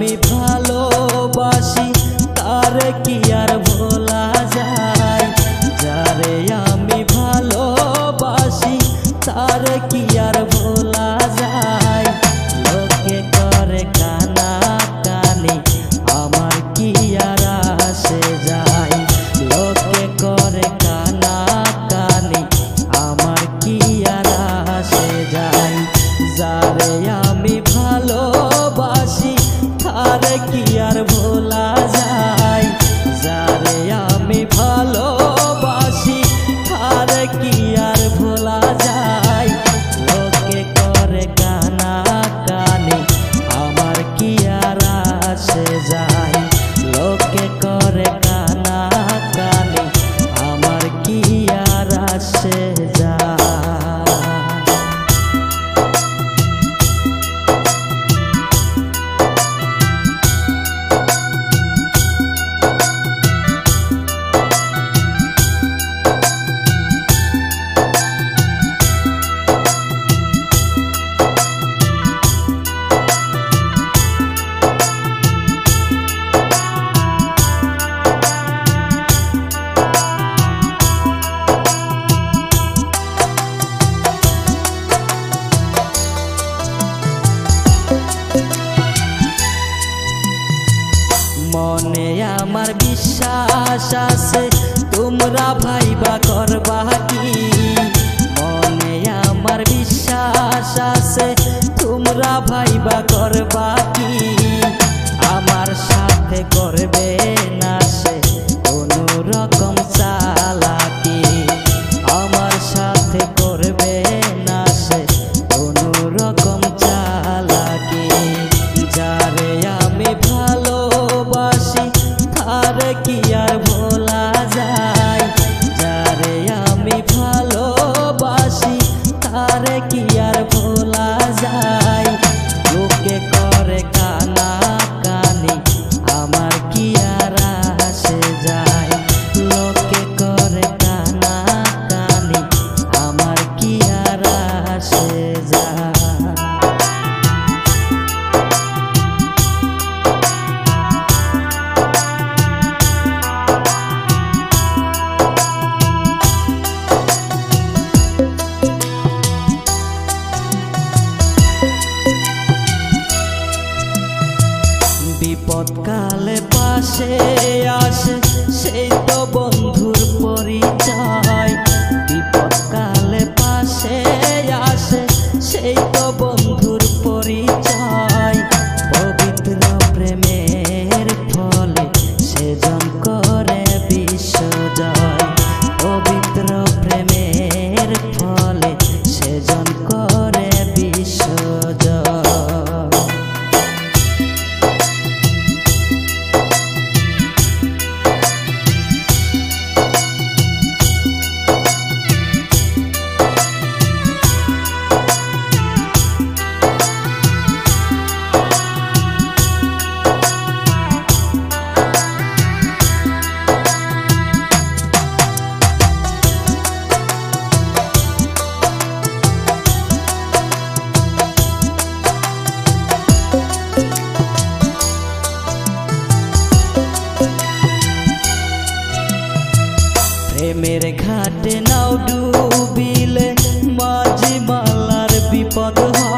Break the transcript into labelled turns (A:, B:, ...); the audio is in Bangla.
A: আমি ভালোবাসি তারে কি আর ভোলা যায়, যারে আমি ভালোবাসি তারে কি আর ভোলা যায়। লোকে করে কানা কানি আমার কি আর আসে যায়, লোকে করে কানা কানি আমার কি আর আসে যায়। যারে আমি ভালোবাসি তারে কি আর ভোলা যায়, যারে আমি ভালোবাসি তারে কি আর ভোলা যায়। লোকে করে কানা কানি আমার কি আর আসে যায়, লোকে করে কানা কানি আমার কি আর আসে যায়। মনে আমার বিশ্বাস আছে তোমরা ভাইবা করবা কি, মনে আমার বিশ্বাস আছে তোমরা ভাইবা করবা কি। আমার সাথে করবে না সে কোনো রকম চালাকি, আমার সাথে করবে না সে কোনো রকম চালাকি। যারে আমি ভালোবাসি তারে কি আর ভোলা যায়, যারে আমি ভালোবাসি তারে কি আর ভোলা যায়। লোকে করে কানা কানি আমার কি আর আসে যায়, লোকে করে কানা কানি আমার কি আর আসে যায়। বিপদকালে পাশে আসে সেই তো বন্ধুর পরিচয়, বিপদকালে পাশে আসে সেই তো বন্ধুর পরিচয়। পবিত্র প্রেমের ফলে সেজন করে বিশ্বজয়, পবিত্র প্রেমের ফলে সেজন করে বিশ্বজয়। প্রেমের ঘাটে নাও ডুবিলে মাঝি মালার বিপদ হয়।